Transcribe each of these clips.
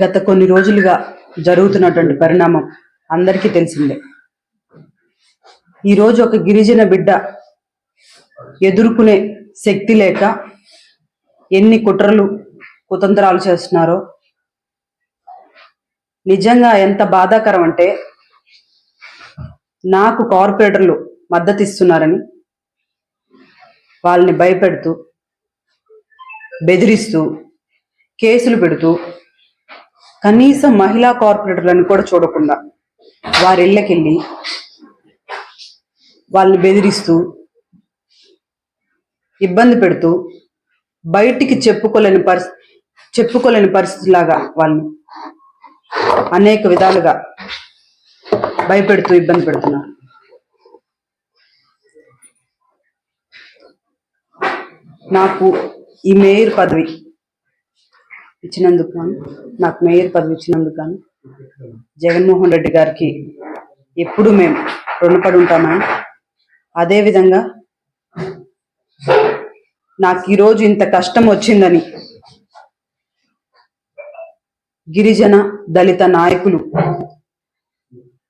గత కొన్ని రోజులుగా జరుగుతున్నటువంటి పరిణామం అందరికీ తెలిసిందే. ఈరోజు ఒక గిరిజన బిడ్డ ఎదుర్కొనే శక్తి లేక ఎన్ని కుట్రలు కుతంత్రాలు చేస్తున్నారో నిజంగా ఎంత బాధాకరం అంటే, నాకు కార్పొరేటర్లు మద్దతు ఇస్తున్నారని వాళ్ళని భయపెడుతూ బెదిరిస్తూ కేసులు పెడుతూ కనీసం మహిళా కార్పొరేటర్లను కూడా చూడకుండా వారి ఇళ్ళకెళ్ళి వాళ్ళని బెదిరిస్తూ ఇబ్బంది పెడుతూ బయటికి చెప్పుకోలేని పరిస్థితిలాగా వాళ్ళని అనేక విధాలుగా భయపెడుతూ ఇబ్బంది పెడుతున్నారు. నాకు ఈ మేయర్ పదవి ఇచ్చినందుకు గాను జగన్మోహన్ రెడ్డి గారికి ఎప్పుడు మేము రుణపడి ఉంటామని, అదేవిధంగా నాకు ఈరోజు ఇంత కష్టం వచ్చిందని గిరిజన దళిత నాయకులు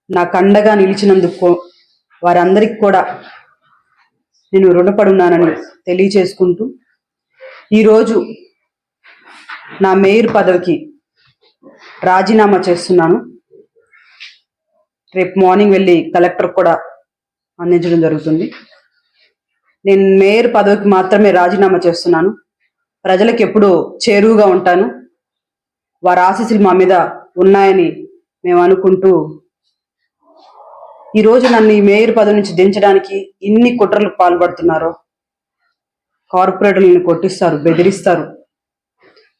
నాకు అండగా నిలిచినందుకు వారందరికీ కూడా నేను రుణపడి ఉన్నానని తెలియచేసుకుంటూ, ఈరోజు నా మేయర్ పదవికి రాజీనామా చేస్తున్నాను. రేపు మార్నింగ్ వెళ్ళి కలెక్టర్ కూడా అందించడం జరుగుతుంది. నేను మేయర్ పదవికి మాత్రమే రాజీనామా చేస్తున్నాను. ప్రజలకు ఎప్పుడూ చేరువుగా ఉంటాను. వారి ఆశీస్సులు మా మీద ఉన్నాయని మేము అనుకుంటూ, ఈరోజు నన్ను ఈ మేయర్ పదవి నుంచి దించడానికి ఇన్ని కుట్రలకు పాల్పడుతున్నారో, కార్పొరేటర్లను కొట్టిస్తారు, బెదిరిస్తారు,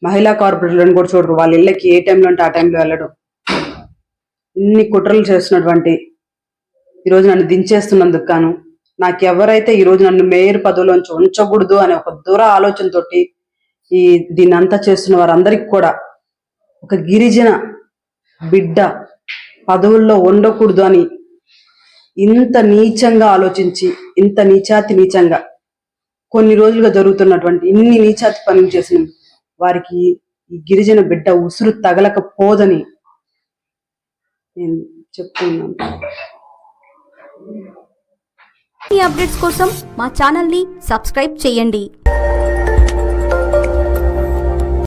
మహిళా కార్పొరేటర్లను కూడా చూడరు, వాళ్ళ ఇళ్ళకి ఏ టైంలో అంటే ఆ టైంలో వెళ్ళడం, ఇన్ని కుట్రలు చేస్తున్నటువంటి ఈరోజు నన్ను దించేస్తున్నందుకు గాను, నాకు ఎవరైతే ఈరోజు నన్ను మేయర్ పదవిలోంచి ఉంచకూడదు అనే ఒక దూర ఆలోచనతోటి దీన్ని అంతా చేస్తున్న వారందరికీ కూడా, ఒక గిరిజన బిడ్డ పదవుల్లో ఉండకూడదు అని ఇంత నీచంగా ఆలోచించి, ఇంత నీచంగా కొన్ని రోజులుగా జరుగుతున్నటువంటి ఇన్ని నీచాతి పనులు చేసిన వారికి ఈ గిరిజన బిడ్డ ఉసురు తగలకపోదని నేను చెప్తున్నాను. ఈ అప్డేట్స్ కోసం మా ఛానల్ ని సబ్స్క్రైబ్ చేయండి.